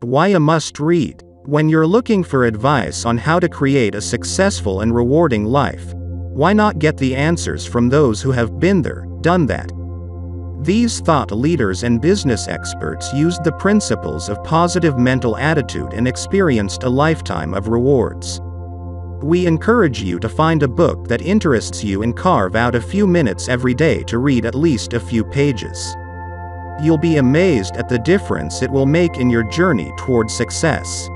Why a must-read? When you're looking for advice on how to create a successful and rewarding life, why not get the answers from those who have been there, done that? These thought leaders and business experts used the principles of positive mental attitude and experienced a lifetime of rewards. We encourage you to find a book that interests you and carve out a few minutes every day to read at least a few pages. You'll be amazed at the difference it will make in your journey toward success.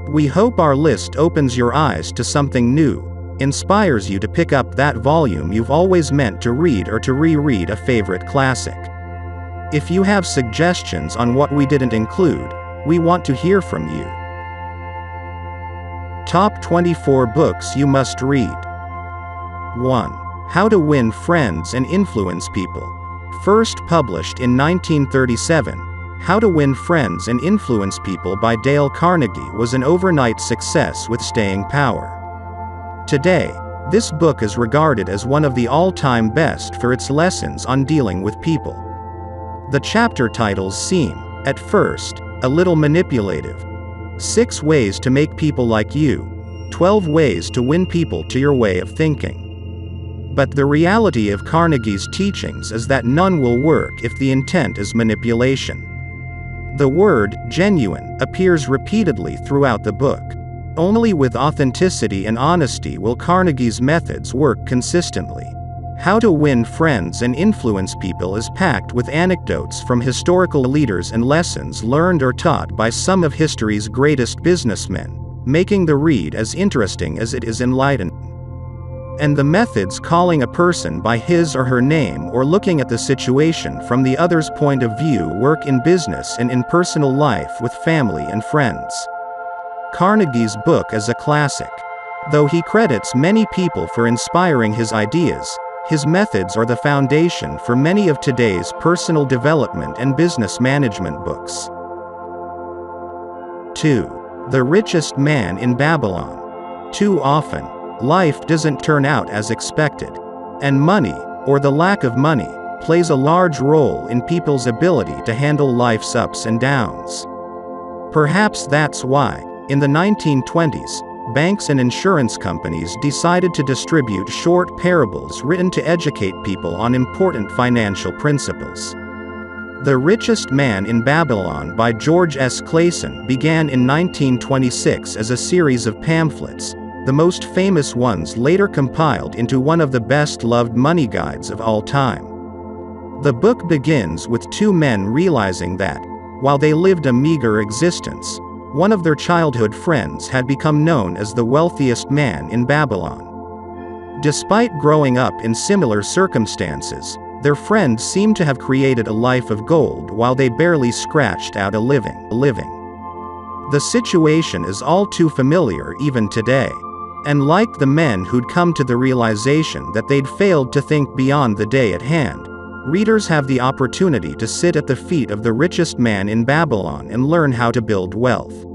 We hope our list opens your eyes to something new, inspires you to pick up that volume you've always meant to read or to reread a favorite classic. If you have suggestions on what we didn't include, we want to hear from you. Top 24 books you must read. 1. How to Win Friends and Influence People. First published in 1937, How to Win Friends and Influence People by Dale Carnegie was an overnight success with staying power. Today, this book is regarded as one of the all-time best for its lessons on dealing with people. The chapter titles seem, at first, a little manipulative. 6 ways to make people like you. 12 ways to win people to your way of thinking. But the reality of Carnegie's teachings is that none will work if the intent is manipulation. The word genuine appears repeatedly throughout the book. Only with authenticity and honesty will Carnegie's methods work consistently. How to Win Friends and Influence People is packed with anecdotes from historical leaders and lessons learned or taught by some of history's greatest businessmen, making the read as interesting as it is enlightening. And the methods calling a person by his or her name or looking at the situation from the other's point of view work in business and in personal life with family and friends. Carnegie's book is a classic. Though he credits many people for inspiring his ideas, his methods are the foundation for many of today's personal development and business management books. 2. The Richest Man in Babylon. Too often, life doesn't turn out as expected, and money, or the lack of money, plays a large role in people's ability to handle life's ups and downs. Perhaps that's why, in the 1920s, banks and insurance companies decided to distribute short parables written to educate people on important financial principles. The Richest Man in Babylon by George S. Clason began in 1926 as a series of pamphlets, the most famous ones later compiled into one of the best-loved money guides of all time. The book begins with 2 men realizing that, while they lived a meager existence, one of their childhood friends had become known as the wealthiest man in Babylon. Despite growing up in similar circumstances, their friend seemed to have created a life of gold while they barely scratched out a living. The situation is all too familiar even today. And like the men who'd come to the realization that they'd failed to think beyond the day at hand, readers have the opportunity to sit at the feet of the richest man in Babylon and learn how to build wealth.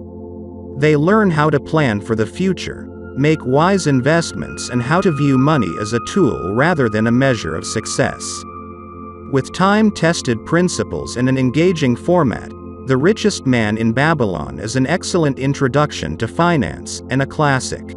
They learn how to plan for the future, make wise investments, and how to view money as a tool rather than a measure of success. With time-tested principles and an engaging format, The Richest Man in Babylon is an excellent introduction to finance and a classic.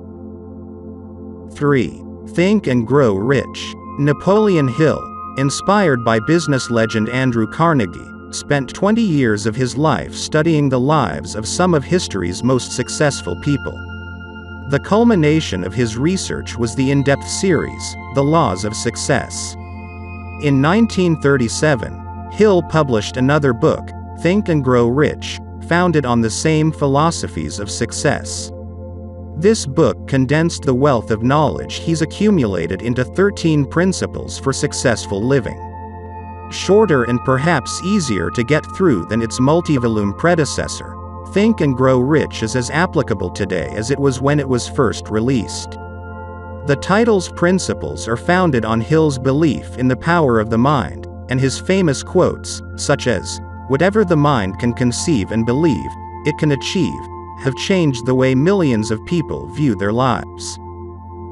3. Think and Grow Rich. Napoleon Hill, inspired by business legend Andrew Carnegie, spent 20 years of his life studying the lives of some of history's most successful people. The culmination of his research was the in-depth series, The Laws of Success. In 1937, Hill published another book, Think and Grow Rich, founded on the same philosophies of success. This book condensed the wealth of knowledge he's accumulated into 13 principles for successful living. Shorter and perhaps easier to get through than its multi-volume predecessor, Think and Grow Rich is as applicable today as it was when it was first released. The title's principles are founded on Hill's belief in the power of the mind, and his famous quotes, such as, "Whatever the mind can conceive and believe, it can achieve," have changed the way millions of people view their lives.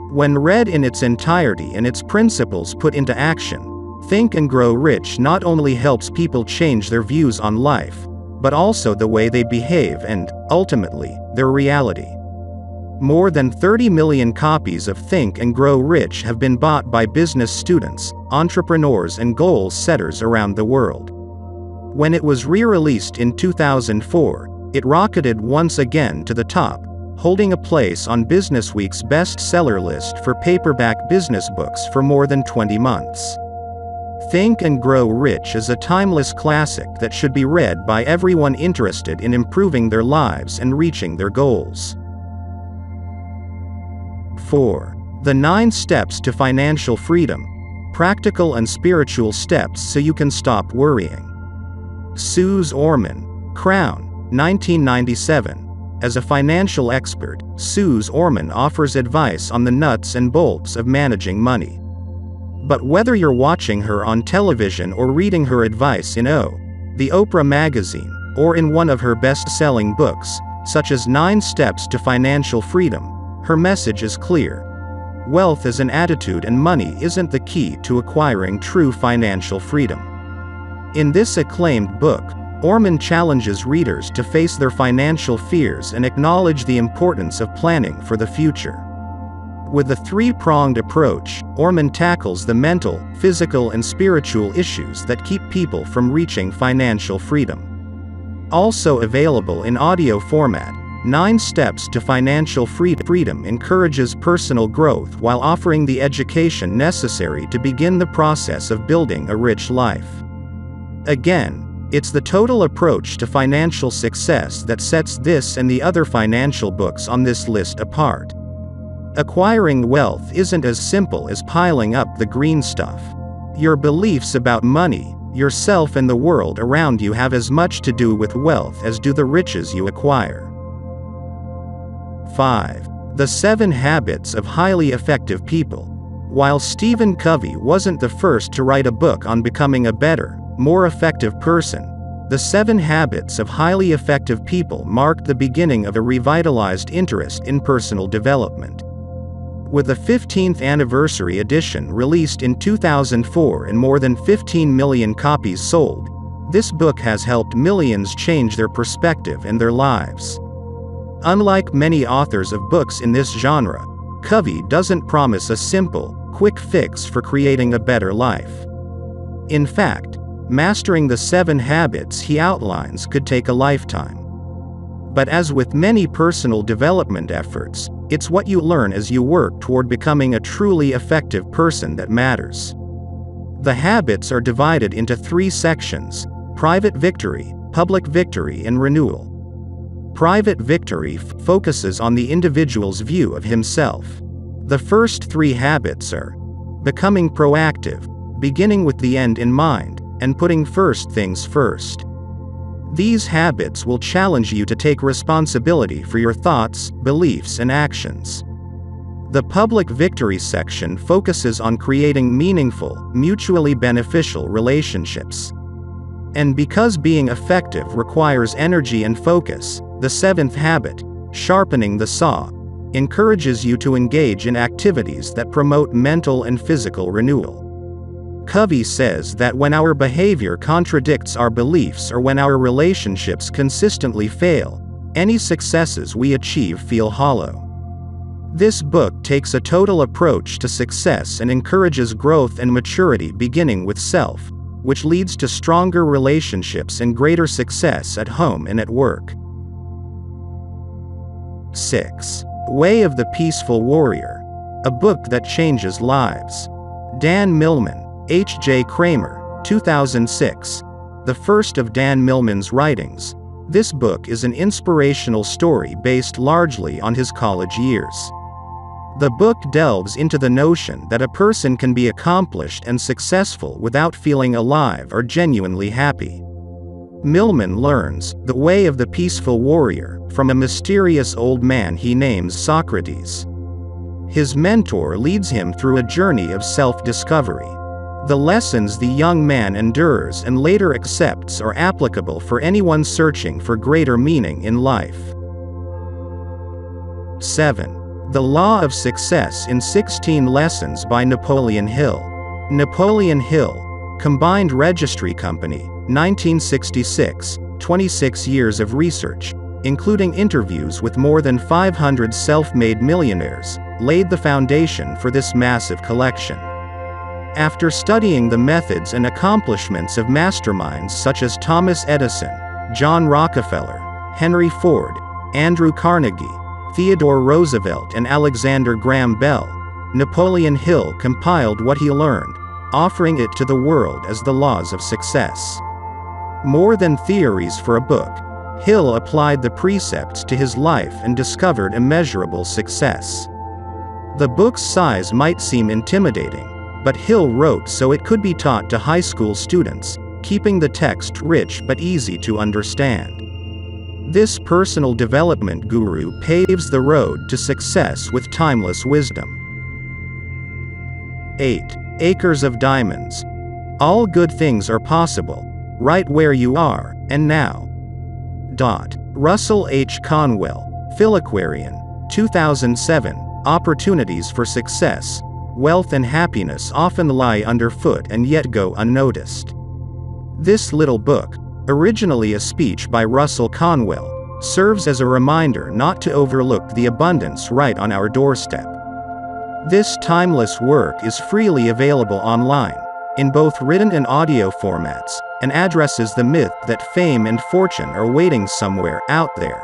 When read in its entirety and its principles put into action, Think and Grow Rich not only helps people change their views on life, but also the way they behave and, ultimately, their reality. More than 30 million copies of Think and Grow Rich have been bought by business students, entrepreneurs and goal setters around the world. When it was re-released in 2004, it rocketed once again to the top, holding a place on Businessweek's bestseller list for paperback business books for more than 20 months. Think and Grow Rich is a timeless classic that should be read by everyone interested in improving their lives and reaching their goals. 4. The 9 Steps to Financial Freedom. Practical and spiritual steps so you can stop worrying. Suze Orman, Crown, 1997. As a financial expert, Suze Orman offers advice on the nuts and bolts of managing money. But whether you're watching her on television or reading her advice in the Oprah magazine, or in one of her best-selling books, such as 9 Steps to Financial Freedom, her message is clear. Wealth is an attitude and money isn't the key to acquiring true financial freedom. In this acclaimed book, Orman challenges readers to face their financial fears and acknowledge the importance of planning for the future. With a 3-pronged approach, Orman tackles the mental, physical and spiritual issues that keep people from reaching financial freedom. Also available in audio format, 9 Steps to Financial Freedom encourages personal growth while offering the education necessary to begin the process of building a rich life. Again, it's the total approach to financial success that sets this and the other financial books on this list apart. Acquiring wealth isn't as simple as piling up the green stuff. Your beliefs about money, yourself and the world around you have as much to do with wealth as do the riches you acquire. 5. The 7 Habits of Highly Effective People. While Stephen Covey wasn't the first to write a book on becoming a better, more effective person, the 7 Habits of Highly Effective People marked the beginning of a revitalized interest in personal development. With the 15th anniversary edition released in 2004 and more than 15 million copies sold, this book has helped millions change their perspective and their lives. Unlike many authors of books in this genre, Covey doesn't promise a simple, quick fix for creating a better life. In fact, mastering the 7 habits he outlines could take a lifetime. But as with many personal development efforts, it's what you learn as you work toward becoming a truly effective person that matters. The habits are divided into 3 sections: private victory, public victory, and renewal. Private victory focuses on the individual's view of himself. The first 3 habits are becoming proactive, beginning with the end in mind, and putting first things first. These habits will challenge you to take responsibility for your thoughts, beliefs, and actions. The public victory section focuses on creating meaningful, mutually beneficial relationships. And because being effective requires energy and focus, the 7th habit, sharpening the saw, encourages you to engage in activities that promote mental and physical renewal. Covey says that when our behavior contradicts our beliefs or when our relationships consistently fail, any successes we achieve feel hollow. This book takes a total approach to success and encourages growth and maturity beginning with self, which leads to stronger relationships and greater success at home and at work. 6. Way of the Peaceful Warrior. A book that changes lives. Dan Millman, H. J. Kramer, 2006. The first of Dan Millman's writings. This book is an inspirational story based largely on his college years. The book delves into the notion that a person can be accomplished and successful without feeling alive or genuinely happy. Millman learns the way of the peaceful warrior from a mysterious old man he names Socrates. His mentor leads him through a journey of self-discovery. The lessons the young man endures and later accepts are applicable for anyone searching for greater meaning in life. 7. The Law of Success in 16 Lessons by Napoleon Hill. Napoleon Hill, Combined Registry Company, 1966, 26 years of research, including interviews with more than 500 self-made millionaires, laid the foundation for this massive collection. After studying the methods and accomplishments of masterminds such as Thomas Edison, John Rockefeller, Henry Ford, Andrew Carnegie, Theodore Roosevelt and Alexander Graham Bell, Napoleon Hill compiled what he learned, offering it to the world as the laws of success. More than theories for a book, Hill applied the precepts to his life and discovered immeasurable success. The book's size might seem intimidating, but Hill wrote so it could be taught to high school students, keeping the text rich but easy to understand. This personal development guru paves the road to success with timeless wisdom. 8. Acres of Diamonds. All good things are possible, right where you are, and now. Russell H. Conwell, Philippian, 2007. Opportunities for success, wealth and happiness often lie underfoot and yet go unnoticed. This little book, originally a speech by Russell Conwell, serves as a reminder not to overlook the abundance right on our doorstep. This timeless work is freely available online, in both written and audio formats, and addresses the myth that fame and fortune are waiting somewhere out there.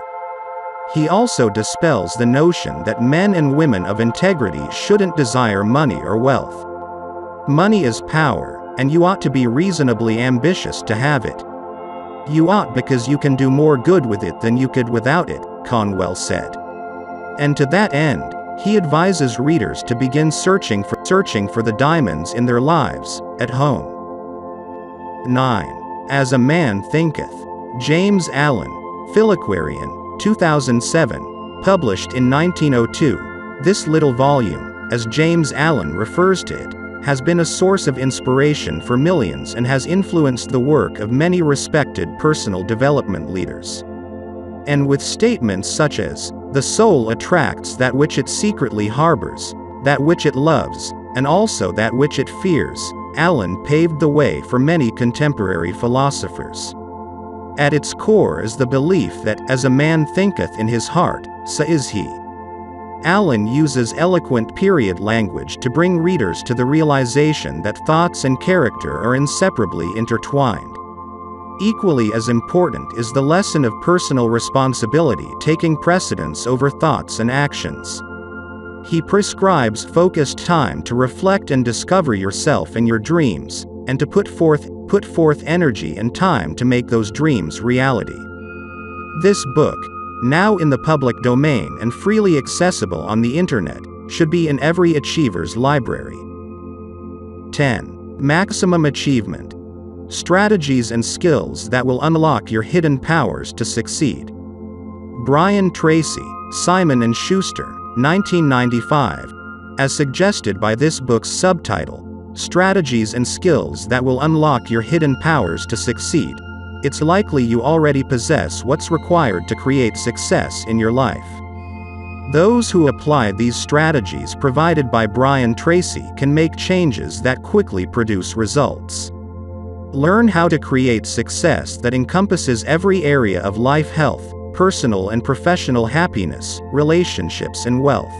He also dispels the notion that men and women of integrity shouldn't desire money or wealth. Money is power, and you ought to be reasonably ambitious to have it. You ought because you can do more good with it than you could without it, Conwell said. And to that end, he advises readers to begin searching for the diamonds in their lives, at home. 9. As a Man Thinketh. James Allen, Philippian, 2007, published in 1902. This little volume, as James Allen refers to it, has been a source of inspiration for millions and has influenced the work of many respected personal development leaders. And with statements such as, "The soul attracts that which it secretly harbors, that which it loves, and also that which it fears," Allen paved the way for many contemporary philosophers. At its core is the belief that, as a man thinketh in his heart, so is he. Allen uses eloquent period language to bring readers to the realization that thoughts and character are inseparably intertwined. Equally as important is the lesson of personal responsibility taking precedence over thoughts and actions. He prescribes focused time to reflect and discover yourself and your dreams, and to put forth energy and time to make those dreams reality. This book, now in the public domain and freely accessible on the internet, should be in every achiever's library. 10. Maximum Achievement. Strategies and skills that will unlock your hidden powers to succeed. Brian Tracy, Simon & Schuster, 1995. As suggested by this book's subtitle, Strategies and Skills That Will Unlock Your Hidden Powers to Succeed, it's likely you already possess what's required to create success in your life. Those who apply these strategies provided by Brian Tracy can make changes that quickly produce results. Learn how to create success that encompasses every area of life: health, personal and professional happiness, relationships and wealth.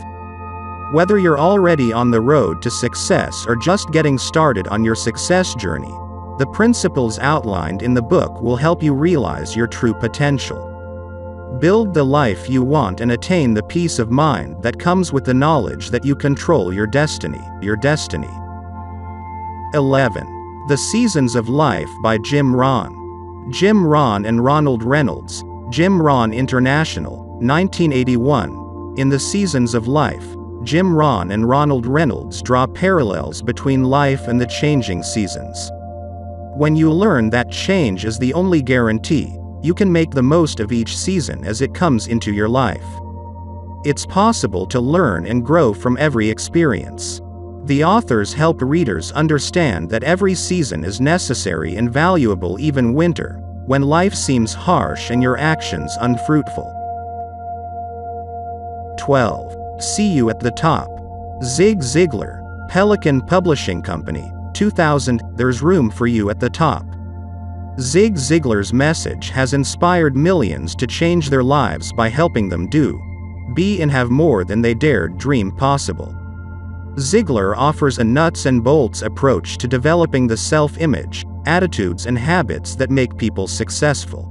Whether you're already on the road to success or just getting started on your success journey, the principles outlined in the book will help you realize your true potential. Build the life you want and attain the peace of mind that comes with the knowledge that you control your destiny. 11. The Seasons of Life by Jim Rohn. Jim Rohn and Ronald Reynolds, Jim Rohn International, 1981. In The Seasons of Life, Jim Rohn and Ronald Reynolds draw parallels between life and the changing seasons. When you learn that change is the only guarantee, you can make the most of each season as it comes into your life. It's possible to learn and grow from every experience. The authors help readers understand that every season is necessary and valuable, even winter, when life seems harsh and your actions unfruitful. 12. See You at the Top. Zig Ziglar, Pelican Publishing Company, 2000. There's room for you at the top. Zig Ziglar's message has inspired millions to change their lives by helping them do, be and have more than they dared dream possible. Ziglar offers a nuts and bolts approach to developing the self-image, attitudes and habits that make people successful.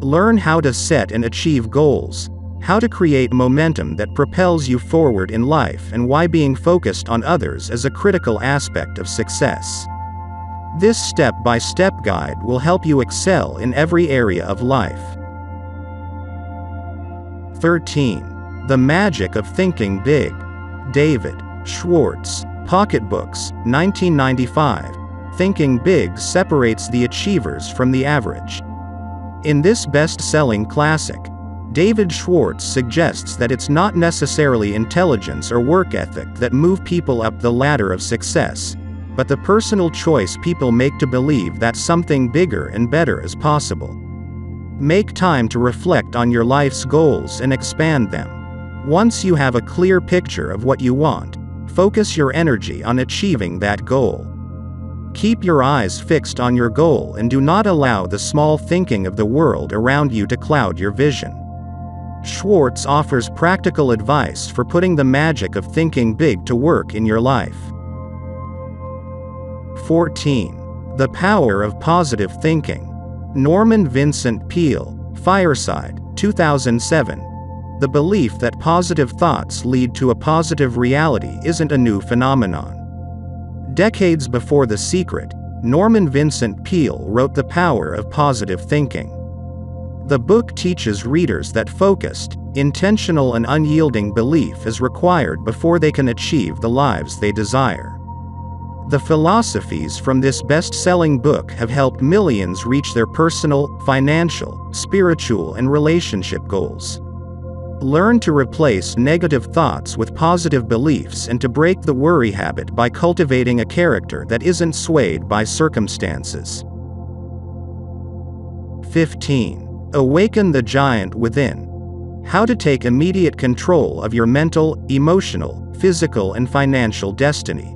Learn how to set and achieve goals, how to create momentum that propels you forward in life, and why being focused on others is a critical aspect of success. This step-by-step guide will help you excel in every area of life. 13. The Magic of Thinking Big. David Schwartz, Pocketbooks, 1995. Thinking Big separates the achievers from the average. In this best-selling classic, David Schwartz suggests that it's not necessarily intelligence or work ethic that move people up the ladder of success, but the personal choice people make to believe that something bigger and better is possible. Make time to reflect on your life's goals and expand them. Once you have a clear picture of what you want, focus your energy on achieving that goal. Keep your eyes fixed on your goal and do not allow the small thinking of the world around you to cloud your vision. Schwartz offers practical advice for putting the magic of thinking big to work in your life. 14. The Power of Positive Thinking. Norman Vincent Peale, Fireside, 2007. The belief that positive thoughts lead to a positive reality isn't a new phenomenon. Decades before The Secret, Norman Vincent Peale wrote The Power of Positive Thinking. The book teaches readers that focused, intentional and unyielding belief is required before they can achieve the lives they desire. The philosophies from this best-selling book have helped millions reach their personal, financial, spiritual and relationship goals. Learn to replace negative thoughts with positive beliefs and to break the worry habit by cultivating a character that isn't swayed by circumstances. 15. Awaken the Giant Within. How to take immediate control of your mental, emotional, physical and financial destiny.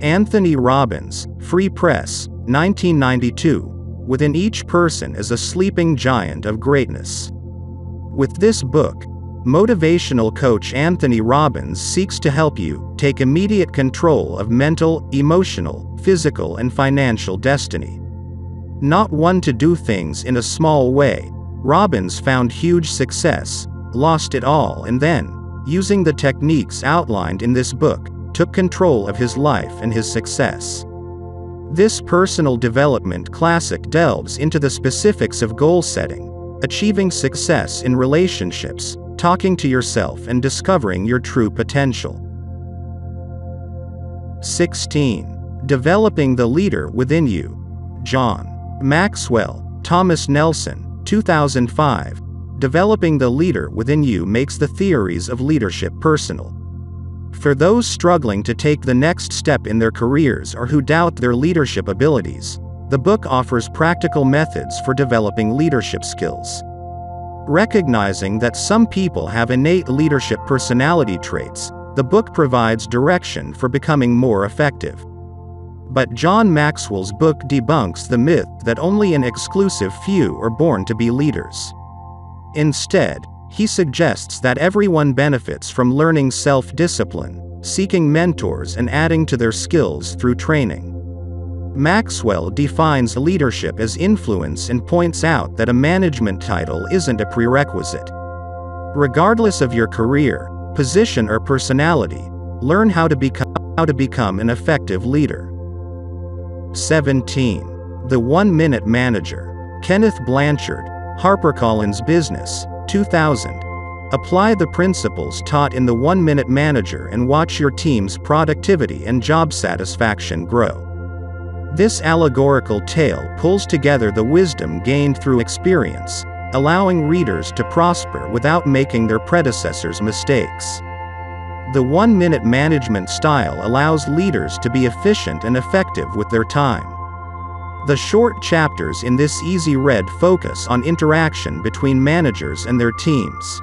Anthony Robbins, Free Press, 1992. Within each person is a sleeping giant of greatness. With this book, motivational coach Anthony Robbins seeks to help you take immediate control of mental, emotional, physical and financial destiny. Not one to do things in a small way, Robbins found huge success, lost it all and then, using the techniques outlined in this book, took control of his life and his success. This personal development classic delves into the specifics of goal setting, achieving success in relationships, talking to yourself and discovering your true potential. 16. Developing the Leader Within You. John Maxwell, Thomas Nelson, 2005. Developing the leader within you makes the theories of leadership personal. For those struggling to take the next step in their careers or who doubt their leadership abilities, the book offers practical methods for developing leadership skills. Recognizing that some people have innate leadership personality traits, the book provides direction for becoming more effective. But John Maxwell's book debunks the myth that only an exclusive few are born to be leaders. Instead, he suggests that everyone benefits from learning self-discipline, seeking mentors and adding to their skills through training. Maxwell defines leadership as influence and points out that a management title isn't a prerequisite. Regardless of your career, position or personality, learn how to become an effective leader. 17. The 1-Minute Manager. Kenneth Blanchard, HarperCollins Business, 2000. Apply the principles taught in the 1-Minute Manager and watch your team's productivity and job satisfaction grow. This allegorical tale pulls together the wisdom gained through experience, allowing readers to prosper without making their predecessors' mistakes. The 1-minute management style allows leaders to be efficient and effective with their time. The short chapters in this easy read focus on interaction between managers and their teams.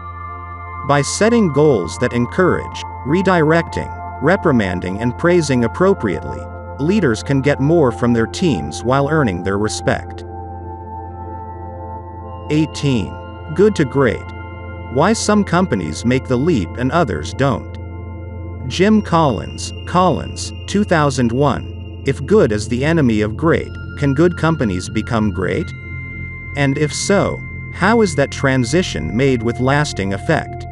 By setting goals that encourage, redirecting, reprimanding and praising appropriately, leaders can get more from their teams while earning their respect. 18. Good to Great. Why some companies make the leap and others don't. Jim Collins, 2001. If good is the enemy of great, can good companies become great? And if so, how is that transition made with lasting effect?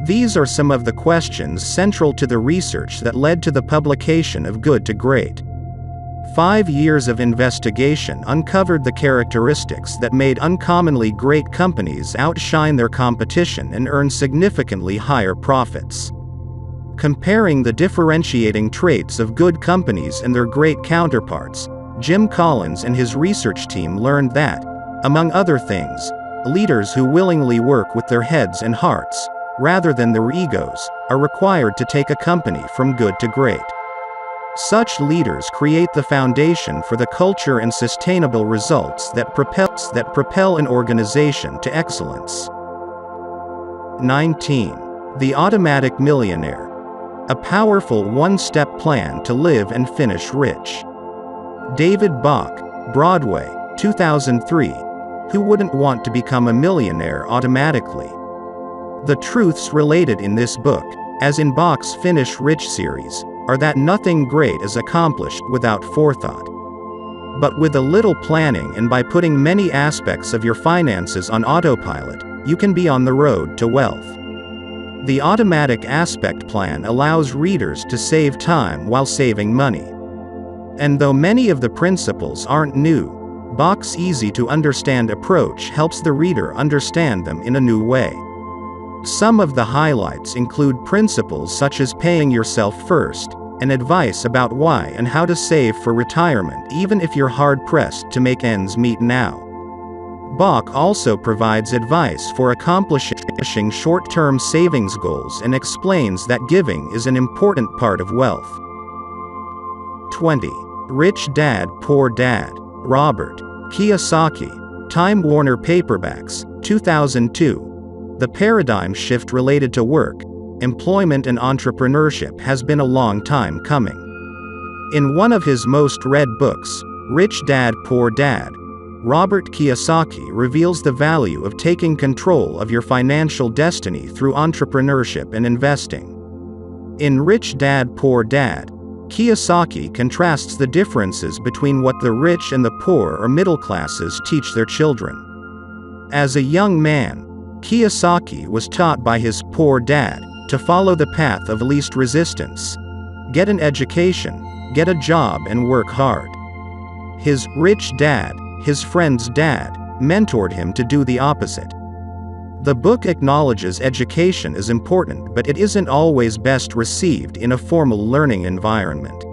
These are some of the questions central to the research that led to the publication of Good to Great. 5 years of investigation uncovered the characteristics that made uncommonly great companies outshine their competition and earn significantly higher profits. Comparing the differentiating traits of good companies and their great counterparts, Jim Collins and his research team learned that, among other things, leaders who willingly work with their heads and hearts, rather than their egos, are required to take a company from good to great. Such leaders create the foundation for the culture and sustainable results that propel an organization to excellence. 19. The Automatic Millionaire. A powerful one-step plan to live and finish rich. David Bach, Broadway, 2003. Who wouldn't want to become a millionaire automatically? The truths related in this book, as in Bach's Finish Rich series, are that nothing great is accomplished without forethought. But with a little planning and by putting many aspects of your finances on autopilot, you can be on the road to wealth. The automatic aspect plan allows readers to save time while saving money. And though many of the principles aren't new, Bach's easy-to-understand approach helps the reader understand them in a new way. Some of the highlights include principles such as paying yourself first, and advice about why and how to save for retirement even if you're hard-pressed to make ends meet now. Bach also provides advice for accomplishing short-term savings goals and explains that giving is an important part of wealth. 20. Rich Dad, Poor Dad. Robert Kiyosaki, Time Warner Paperbacks, 2002. The paradigm shift related to work, employment and entrepreneurship has been a long time coming. In one of his most read books, Rich Dad, Poor Dad, Robert Kiyosaki reveals the value of taking control of your financial destiny through entrepreneurship and investing. In Rich Dad, Poor Dad, Kiyosaki contrasts the differences between what the rich and the poor or middle classes teach their children. As a young man, Kiyosaki was taught by his poor dad to follow the path of least resistance. Get an education, get a job and work hard. His rich dad, his friend's dad, mentored him to do the opposite. The book acknowledges education is important, but it isn't always best received in a formal learning environment.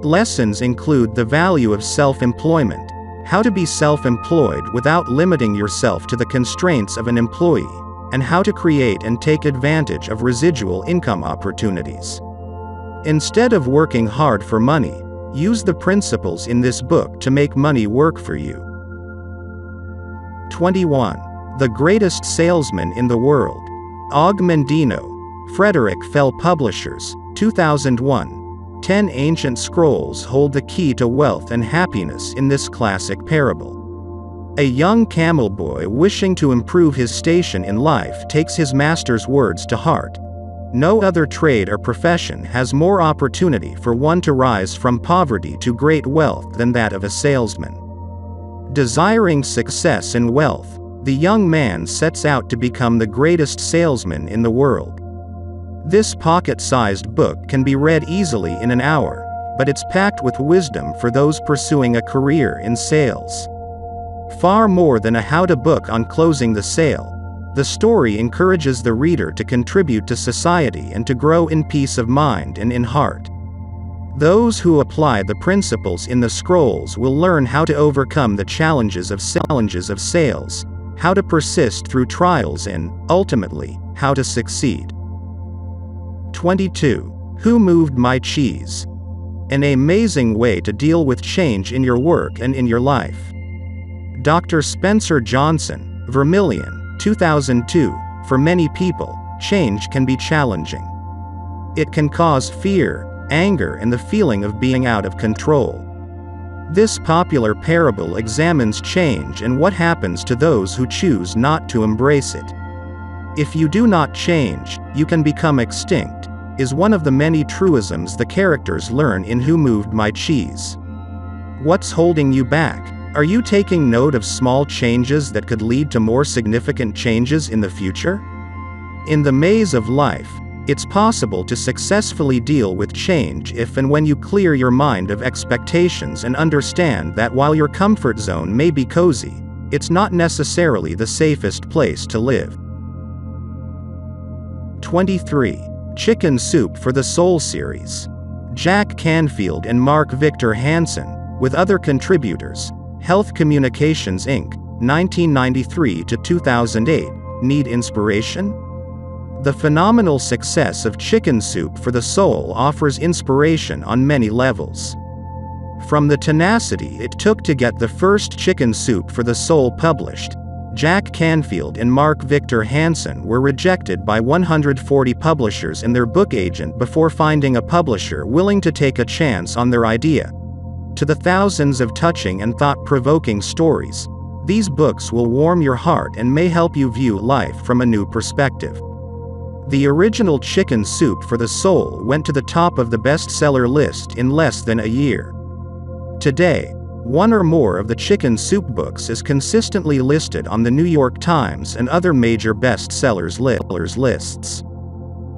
Lessons include the value of self-employment, how to be self-employed without limiting yourself to the constraints of an employee, and how to create and take advantage of residual income opportunities. Instead of working hard for money, use the principles in this book to make money work for you. 21. The Greatest Salesman in the World. Og Mandino, Frederick Fell Publishers, 2001. 10 ancient scrolls hold the key to wealth and happiness in this classic parable. A young camel boy wishing to improve his station in life takes his master's words to heart. No other trade or profession has more opportunity for one to rise from poverty to great wealth than that of a salesman. Desiring success and wealth, the young man sets out to become the greatest salesman in the world. This pocket-sized book can be read easily in an hour, but it's packed with wisdom for those pursuing a career in sales. Far more than a how-to book on closing the sale, the story encourages the reader to contribute to society and to grow in peace of mind and in heart. Those who apply the principles in the scrolls will learn how to overcome the challenges of sales, how to persist through trials and, ultimately, how to succeed. 22. Who Moved My Cheese? An amazing way to deal with change in your work and in your life. Dr. Spencer Johnson, Vermilion, 2002. For many people, change can be challenging. It can cause fear, anger, and the feeling of being out of control. This popular parable examines change and what happens to those who choose not to embrace it. "If you do not change, you can become extinct," is one of the many truisms the characters learn in Who Moved My Cheese? What's holding you back? Are you taking note of small changes that could lead to more significant changes in the future? In the maze of life, it's possible to successfully deal with change if and when you clear your mind of expectations and understand that while your comfort zone may be cozy, it's not necessarily the safest place to live. 23. Chicken Soup for the Soul series. Jack Canfield and Mark Victor Hansen, with other contributors, Health Communications Inc., 1993 to 2008, need inspiration? The phenomenal success of Chicken Soup for the Soul offers inspiration on many levels. From the tenacity it took to get the first Chicken Soup for the Soul published, Jack Canfield and Mark Victor Hansen were rejected by 140 publishers and their book agent before finding a publisher willing to take a chance on their idea. To the thousands of touching and thought-provoking stories, these books will warm your heart and may help you view life from a new perspective. The original Chicken Soup for the Soul went to the top of the bestseller list in less than a year. Today, one or more of the Chicken Soup books is consistently listed on the New York Times and other major bestsellers lists.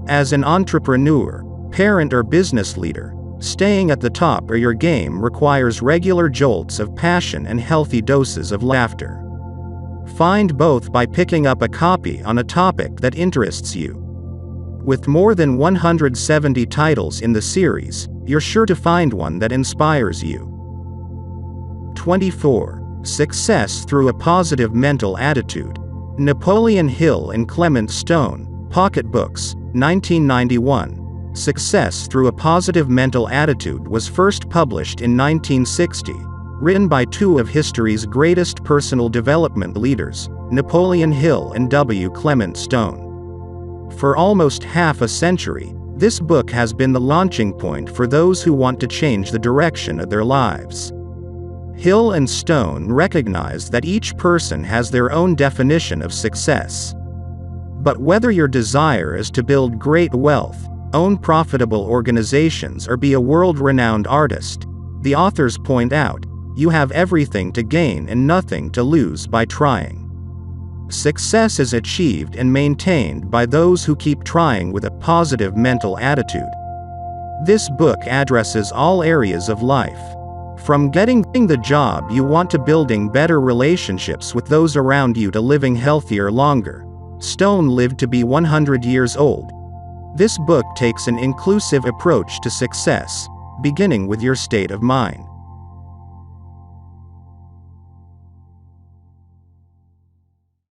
As an entrepreneur, parent or business leader, staying at the top of your game requires regular jolts of passion and healthy doses of laughter. Find both by picking up a copy on a topic that interests you. With more than 170 titles in the series, you're sure to find one that inspires you. 24. Success Through a Positive Mental Attitude. Napoleon Hill and Clement Stone, Pocketbooks, 1991. Success Through a Positive Mental Attitude was first published in 1960, written by two of history's greatest personal development leaders, Napoleon Hill and W. Clement Stone. For almost half a century, this book has been the launching point for those who want to change the direction of their lives. Hill and Stone recognize that each person has their own definition of success. But whether your desire is to build great wealth, own profitable organizations, or be a world-renowned artist, the authors point out, you have everything to gain and nothing to lose by trying. Success is achieved and maintained by those who keep trying with a positive mental attitude. This book addresses all areas of life. From getting the job you want to building better relationships with those around you to living healthier longer. Stone lived to be 100 years old. This book takes an inclusive approach to success, beginning with your state of mind.